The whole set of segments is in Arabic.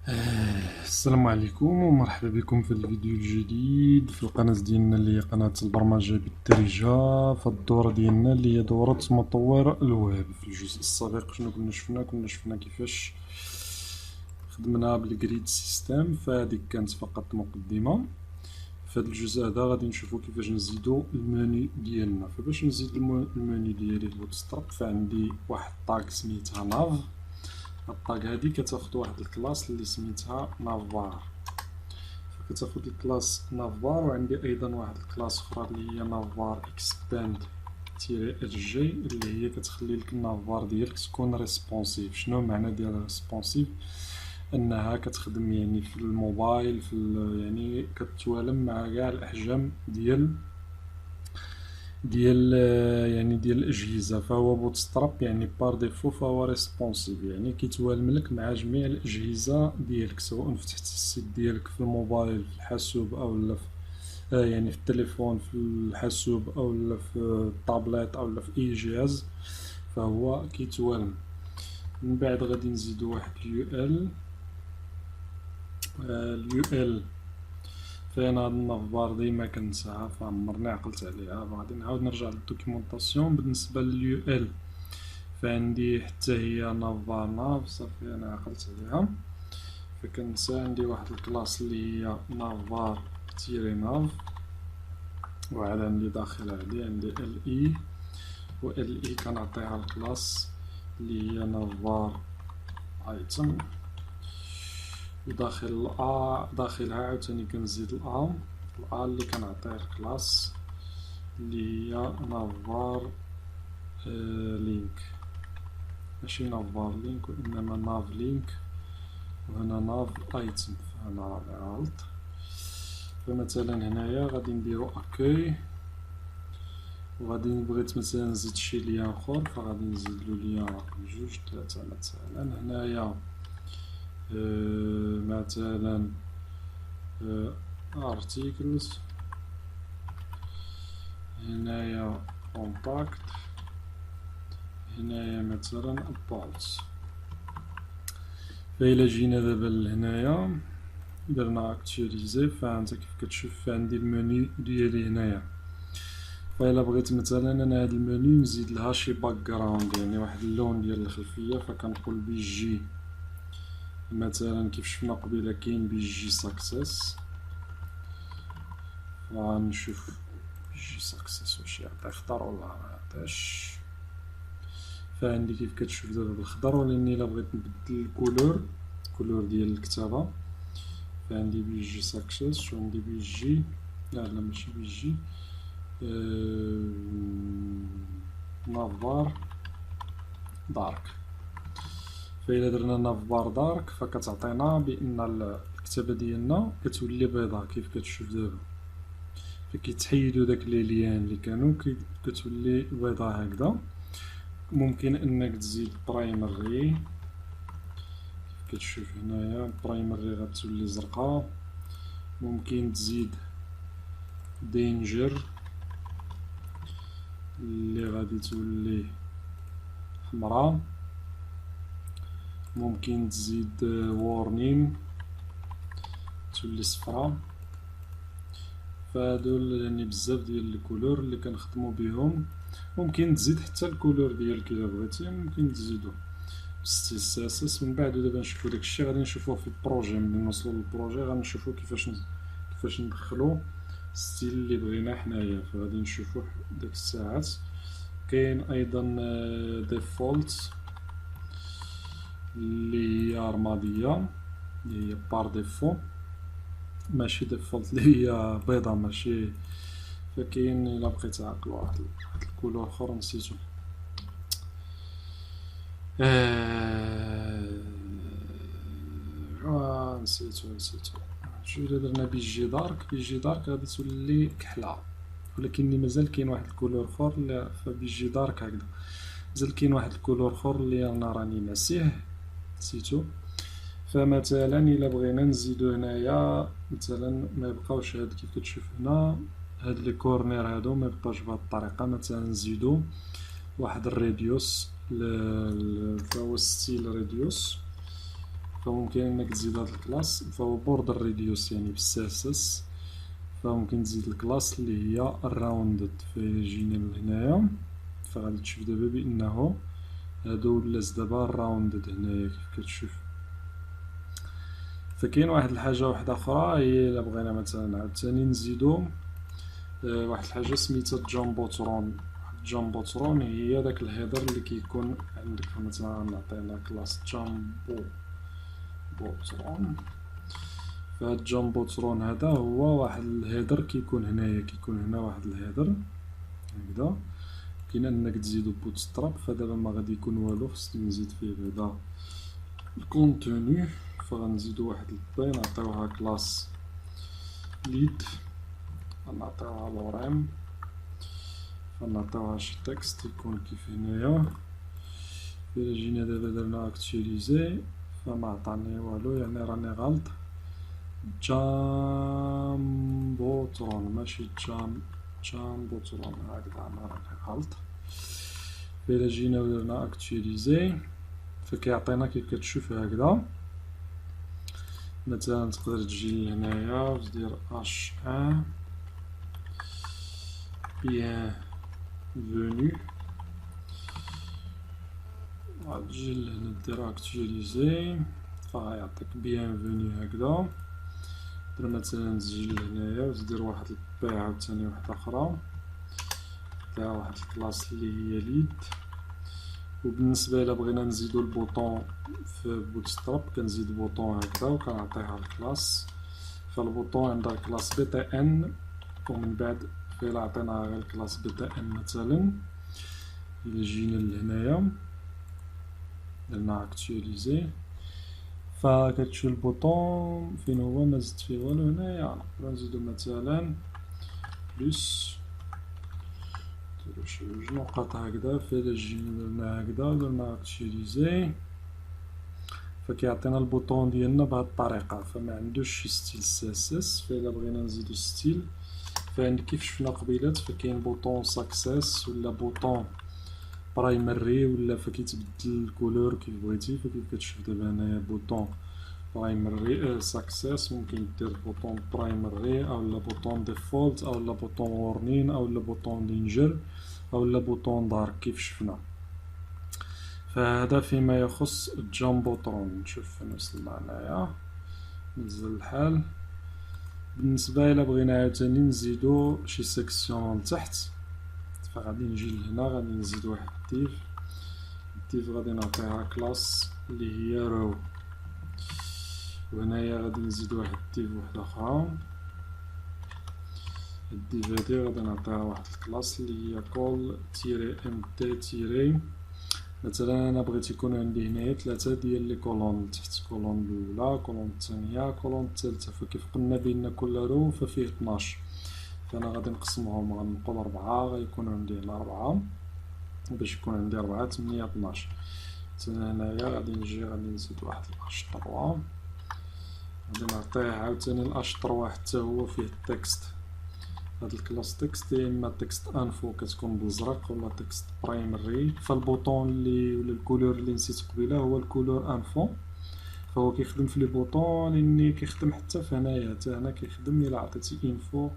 السلام عليكم ومرحبا بكم في الفيديو الجديد في القناة ديالنا اللي هي قناة البرمجة بالدارجة. في الدورة ديالنا اللي هي دورة مطور الويب. في الجزء السابق شنو كنا شفنا كيفاش خدمنا بالجريد سيستم، فهذه كانت فقط مقدمة. في هذا الجزء هذا غادي نشوفو كيفاش نزيدو المنيو ديالنا. فباش نزيد المنيو ديالي البوتستراب فعندي واحد طاق سميتها ناف. الطاق هادي كتاخد واحد الكلاس اللي سميتها نافبار، فكتاخد الكلاس نافبار، وعندي ايضا واحد الكلاس اخرى اللي هي نافبار اكسباند تيري اتش جي اللي هي كتخلي لك النافبار ديالك تكون ريسبونسيف. شنو معنى ديال ريسبونسيف؟ انها كتخدم يعني في الموبايل، يعني كتوالم مع كاع الاحجام ديال الاجهزه. فهو بوتستراب يعني بار ديفو فهو ريسبونسيف، يعني كيتوالم لك مع جميع الاجهزه ديالك، سواء فتحت السيت ديالك في الموبايل في الحاسوب او لا في يعني في التليفون في الحاسوب او لا في الطابلات او لا في اي جهاز فهو كيتوالم. من بعد غادي نزيدو واحد اليو ال فين هاد النافبار ديما كنساها فعمرني عقلت عليها، فغادي نعاود نرجع للدوكيومونطاسيون. بالنسبه لليو ال فعندي حتى هي نافبار ناف، صافي انا عقلت عليها. فكنسى عندي واحد الكلاس اللي هي نافبار تيري ناف، وعاد عندي داخل عندي ال اي، و ال اي كنعطيها الكلاس اللي هي نافبار ايتم، وداخل الأ داخلها عاوتاني كنزيد الأ اللي كنعطيه الكلاس اللي هي نافبار لينك، ماشي نافبار لينك وإنما ناف لينك، وهنا ناف ايتم، فهنا راه غلط. فمثلا هنايا غادي نديرو اكوي، وغادي بغيت مثلا نزيد شي ليان اخر فغادي نزيدلو ليان رقم 2 3 مثلا. هنايا مثلا articles، هنايا contact، هنايا مثلا about. فإلا جينا دابا لهنايا درنا اكتواليزي، فانت كيف كتشوف عندي المنيو ديالي هنايا. فإلا بغيت مثلا انا هاد المنيو نزيد لها شي باك جراوند، يعني واحد اللون ديال الخلفيه، فكنقول بي جي مثلا كيف شفنا قبيله كاين بي جي ساكسيس، غنشوف بي جي ساكسيس واش يعطي خضر ولا ما يعطيش. فعندي كيف كتشوف دابا بالخضر، ولكن الا بغيت نبدل الكولور ديال الكتابه فعندي بي جي ساكسيس، وعندي بي جي لا ماشي بي جي نافبار دارك. فإلا درنا نافبار دارك فكتعطينا بأن الكتابة ديالنا كتولي بيضاء كيف كتشوف دابا، فكيتحيدو داك لي ليان اللي كانوا كتولي بيضاء هكذا. ممكن انك تزيد برايمري كيف كتشوف هنايا، برايمري غتولي زرقاء. ممكن تزيد دينجر اللي غادي تولي حمراء. ممكن تزيد وارنين تولي صفراء. فهادو يعني بزاف ديال الكولور اللي كنخدمو بهم. ممكن تزيد حتى الكولور ديالك الا بغيتي، ممكن تزيدو بستيل سي اس اس. من بعد دابا نشوفو داكشي غادي نشوفوه في البروجي. ملي نوصلو للبروجي غنشوفو كيفاش ندخلو ستيل اللي بغينا حنايا، فغادي نشوفوه داك الساعات. كاين ايضا ديفولت اللي هي رماديه اللي هي بار ديفو، ماشي ديفولت اللي هي بيضا ماشي. فكاين الا بقيت عاقل واحد الكولور اخر نسيتو، نسيتو. شوف الا درنا بيجي دارك غادي تولي كحله، ولكن مازال كاين واحد الكولور اخر فبيجي دارك هكذا. مازال كاين واحد الكولور اخر اللي انا راني ناسيه نسيتو. فمثلا الا بغينا نزيدو هنايا مثلا ما يبقاوش هاد كيف كتشوف هنا هاد لي كورنير هادو ما يبقاوش بهاد الطريقه. مثلا نزيدو واحد الريديوس فهو ستيل ريديوس فممكن انك تزيد هاد الكلاس، فهو بوردر ريديوس يعني بالساسس. فممكن تزيد الكلاس اللي هي الراوندد. فجينا لهنايا فغادي تشوف دابا بانه هادو ولاز دابا الراوندد هنايا كيف كتشوف. فكاين واحد الحاجه واحده اخرى هي الا بغينا مثلا عاوتاني نزيدو واحد الحاجه سميتها جامبوترون. جامبوترون هي داك الهيدر اللي كيكون عندك. مثلا نعطينا كلاس جامبوترون. فهاد جامبوترون هذا هو واحد الهيدر كيكون هنايا، كيكون هنا واحد الهيدر هكذا. كاين انك تزيدو بوتستراب، فدابا ما غادي يكون والو، خصني نزيد فيه بعدا الكونتوني. فغنزيدو واحد الباي نعطيوها كلاس ليد، غنعطيوها لوريم، فنعطيوها شي تكست يكون كيف هنايا. إلا جينا دابا درنا اكتواليزي فما عطاني والو، يعني راني غلط. جامبوترون ماشي جامبوترون، هكذا انا راني غلط. إلا جينا ودرنا اكتواليزي فكيعطينا كيف كتشوف هكذا. مثلا تقدر تجي لهنايا وتدير H1 bienvenue، غتجي لهنا دير اكتواليزي فغيعطيك bienvenue هكذا. دير مثلا تجي لهنايا وتدير واحد البي عاوتاني واحدة أخرى تاع واحد الكلاس اللي هي ليد. وبالنسبة إلا بغينا نزيدو البوطون في بوتستراب كنزيد بوطون هكذا وكنعطيها الكلاس. فالبوطون عندها الكلاس BTN، ومن بعد إلا عطيناها غير الكلاس BTN مثلا. إلا جينا لهنايا درنا اكتواليزي فكتشوف البوطون فين هو، مزدت فيه والو هنايا. نقدرو نزيدو مثلا بلس، نديرو شي جوج نقاط هكذا. فإلا جينا درنا هكذا درنا اكتواليزي فكيعطينا البوطون ديالنا بهاد الطريقة، فما عندوش شي ستيل CSS. فإلا بغينا نزيدو ستيل فعندك كيف شفنا قبيلات، فكاين بوطون ساكسيس ولا بوطون برايمري ولا فكيتبدل الكولور كيف بغيتي. فكيف كتشوف دابا هنايا بوطون برايمري ساكسيس، ممكن دير بوطون برايمري اولا بوطون ديفولت اولا بوطون وورنين اولا بوطون دينجر اولا بوطون دارك كيف شفنا. فهذا فيما يخص الجامبوترون. نشوف فين وصلنا هنايا، نزل الحال. بالنسبة إلا بغينا عاوتاني نزيدو شي سيكسيون لتحت فغادي نجي لهنا غادي نزيد واحد الديف غادي نعطيها كلاس اللي هي رو، وهنايا غادي نزيد واحد الديف وحدة أخرى. الديف هادي غادي نعطيها واحد الكلاس اللي هي كول تيري ام تي تيري. مثلا انا بغيت يكون عندي هنايا 3 ديال لي كولون تحت، كولون الاولى كولون الثانيه كولون الثالثه. فكيف قلنا بان كل رو ففيه 12، فانا غادي نقسمهم غنقول 4 غيكون عندي هنا 4 باش يكون عندي 4 8 12. مثلا هنايا غادي نجي غادي نزيد واحد الاش 3 غادي نعطيه عاوتاني الاش 3 حتى هو فيه التكست. هاد الكلاس تكست يا اما تكست انفو كتكون بالازرق ولا تكست برايمري. فالبوطون اللي ولا الكولور اللي نسيت قبيله هو الكولور انفو، فهو كيخدم في لي بوطون لاني كيخدم حتى في هنايا، حتى هنا كيخدم. الا عطيتي انفو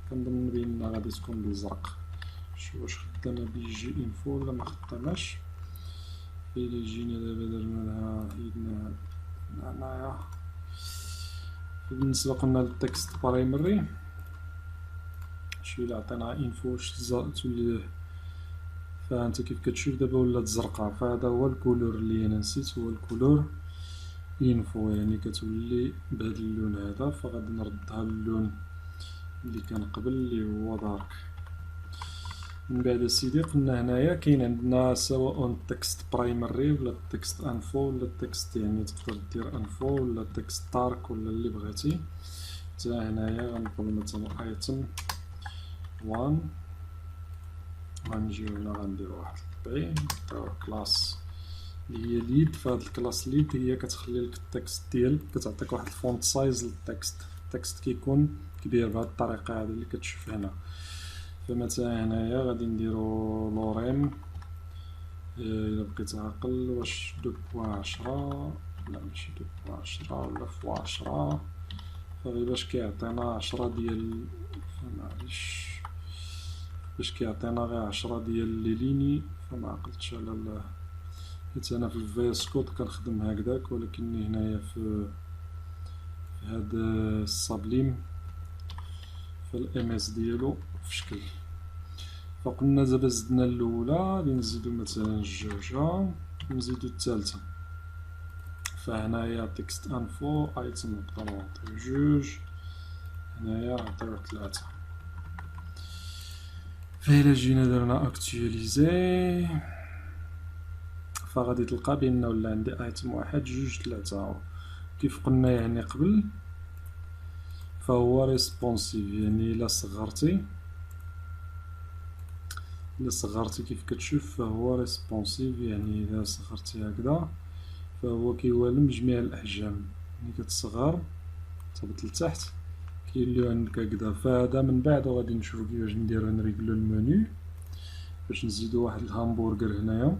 كنظن بان غادي تكون بالازرق. شوف واش خدامه بيجي انفو ولا ما خداماش. الا جينا دابا درنا لها حيدنا هنايا. بالنسبه قلنا للتكست برايمري شويه الا عطيناها انفو تولي. فانت كيف كتشوف دابا ولات زرقاء، فهذا هو الكولور اللي انا نسيت، هو الكولور انفو، يعني كتولي بهذا اللون هذا. فغادي نردها للون اللي كان قبل اللي هو دارك. من بعد سيدي قلنا هنايا كاين عندنا سواء التكست برايمري ولا التكست انفو ولا التكست، يعني تقدر دير انفو ولا التكست دارك ولا اللي بغيتي. حتى هنايا غنقول مثلا ايتم 1 غنجيو هنا غنديرو واحد البي كلاس اللي هي ليد. فهاد الكلاس ليد هي كتخلي لك التكست ديالك، كتعطيك واحد الفونت سايز للتكست. التكست كيكون كبير بهاد الطريقه هذه اللي كتشوف هنا. فمثلا هنايا غادي نديرو لوريم الا بقيت عاقل واش 2.10 لا ماشي 10 ولا فوا 10 فغي باش كيعطينا 10 ديال معليش باش كيعطينا غير 10 ديال لي ليني فما عقلتش على حيت انا في الفيس كود كنخدم هكذاك ولكن هنايا في هاد السابليم في الام اس ديالو في شكل فقلنا دابا زدنا الاولى غادي نزيدو مثلا الجوجة نزيدو الثالثة فهنايا تكست انفو ايتم نقدرو نعطيو جوج هنايا نعطيو 3 فإلا جينا درنا اكتواليزي فغادي تلقى بأن ولا عندي ايتم 1 جوج 3 كيف قلنا يعني قبل فهو ريسبونسيف يعني الا صغرتي كيف كتشوف فهو ريسبونسيف يعني اذا صغرتي هكذا فهو كيوالم جميع الاحجام ملي كتصغر تهبط لتحت كيوليو عندك هكذا فهذا من بعد غادي نشوفو كيفاش نديرو نريكلو المنيو باش نزيدو واحد الهامبورغر هنايا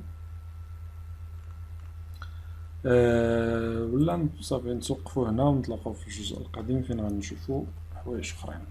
ولا صافي نتوقفو هنا ونتلاقاو في الجزء القادم فين غنشوفو حوايج اخرين.